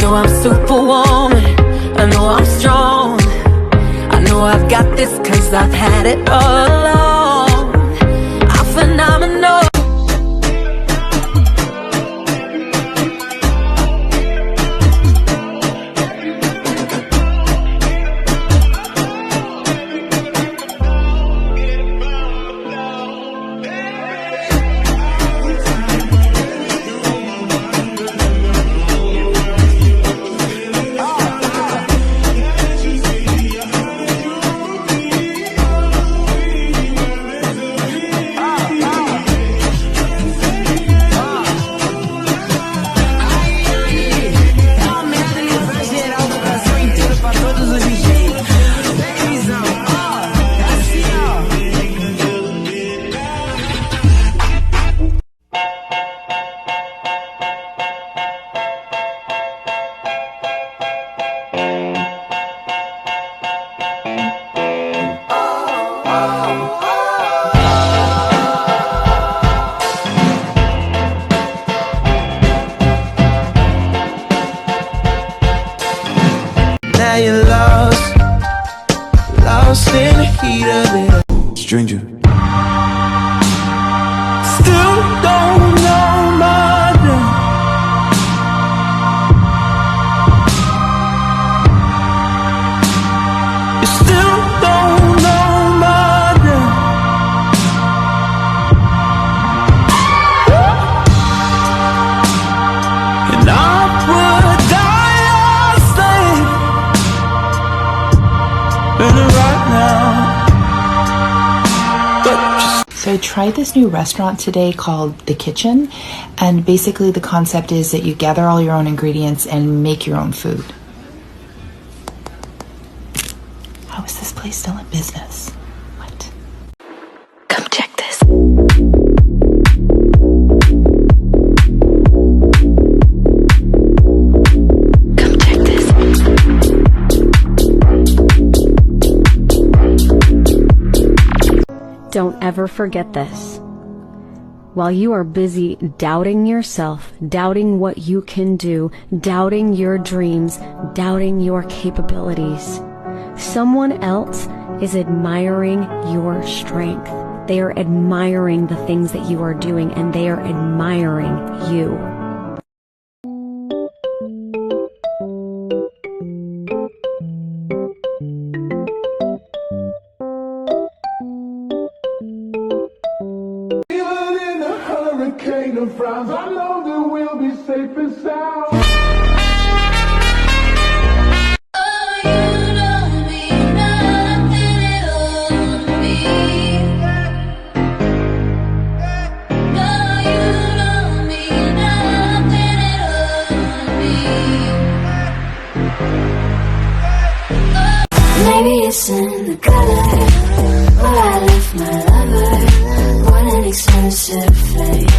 know I'm superwoman, I know I'm strong, I know I've got this 'cause I've had it all along. I'm phenomenal. Now you're lost in the heat of it. Stranger. Still don't know my name. You still don't know my name. And I would die or stay right now. So I tried this new restaurant today called The Kitchen, and basically the concept is that you gather all your own ingredients and make your own food. How is this place still in business? What? Come check this. Come check this. Don't ever forget this. While you are busy doubting yourself, doubting what you can do, doubting your dreams, doubting your capabilities, someone else is admiring your strength. They are admiring the things that you are doing, and they are admiring you. Of frowns, I know that we'll be safe and sound. Oh, you don't mean nothing at all to me. No, you don't mean nothing at all to me. Maybe it's in the gutter where I left my lover. What an expensive fate.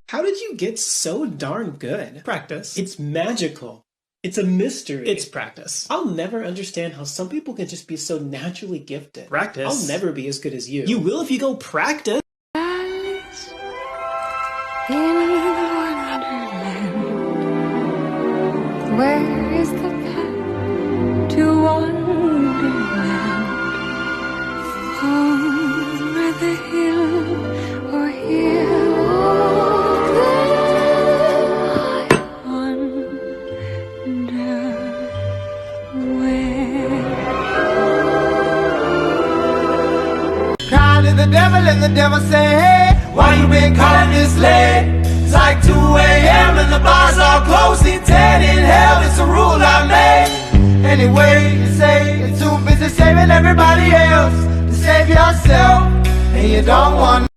How did you get so darn good? Practice. It's magical. It's a mystery. It's practice. I'll never understand how some people can just be so naturally gifted. Practice. I'll never be as good as you. You will if you go practice. Alice in Wonderland. Where is the path to Wonderland? Over the hill or here? The devil and the devil say, hey, why you been calling this late? It's like 2 a.m. and the bars all closing. 10 in hell, it's a rule I made. Anyway, you say you're too busy saving everybody else to save yourself, and you don't want.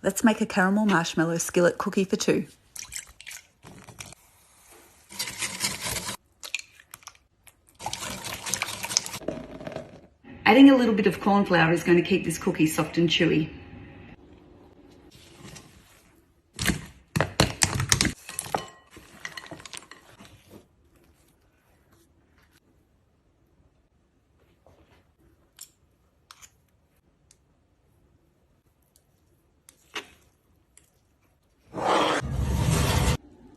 Let's make a caramel marshmallow skillet cookie for two. Adding a little bit of corn flour is going to keep this cookie soft and chewy.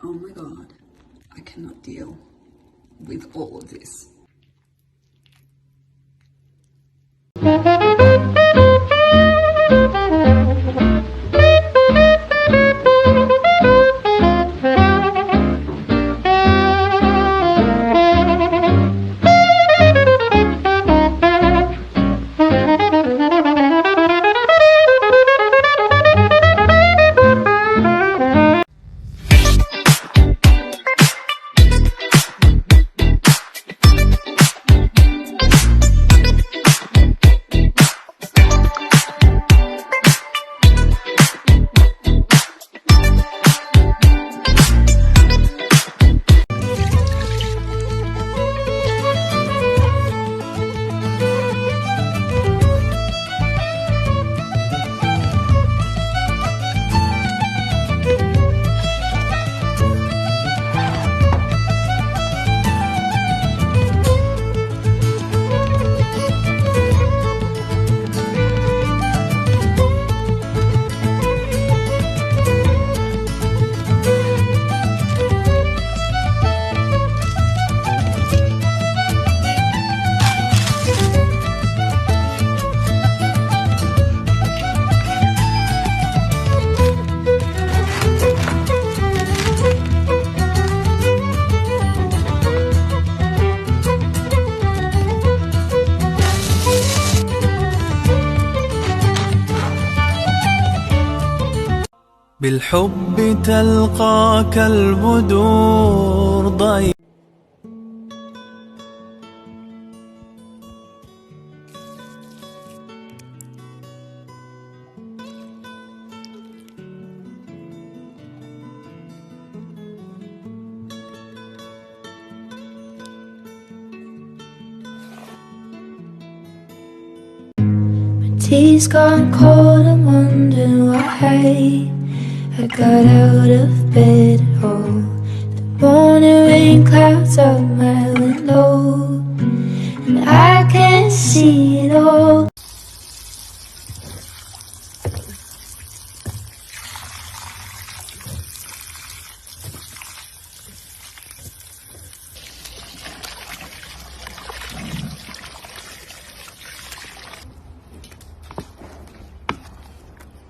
Oh my God, I cannot deal with all of this. بالحب تلقاك البدور ضي Tea's gone cold, I'm wondering why I got out of bed at all. The morning rain clouds out my window, and I can't see it all.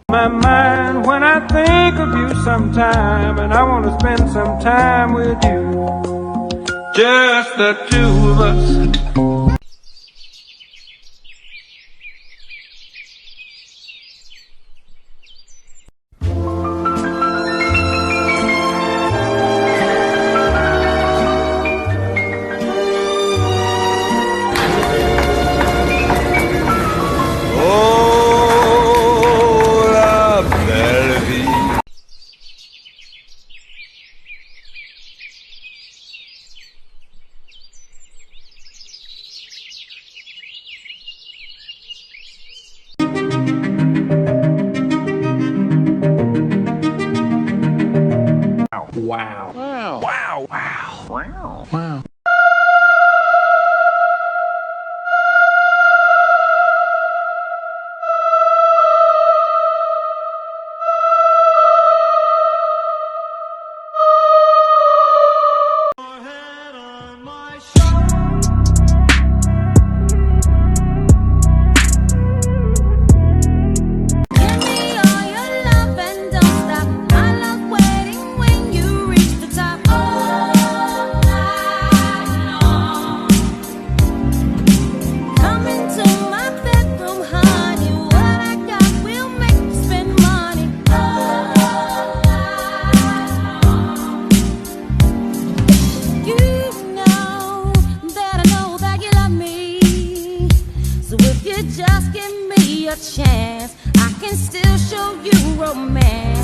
My mind when I think of you sometime, and I want to spend some time with you, just the two of us. Wow. Wow. Wow. Wow. Wow. Wow. just give me a chance. I can still show you romance.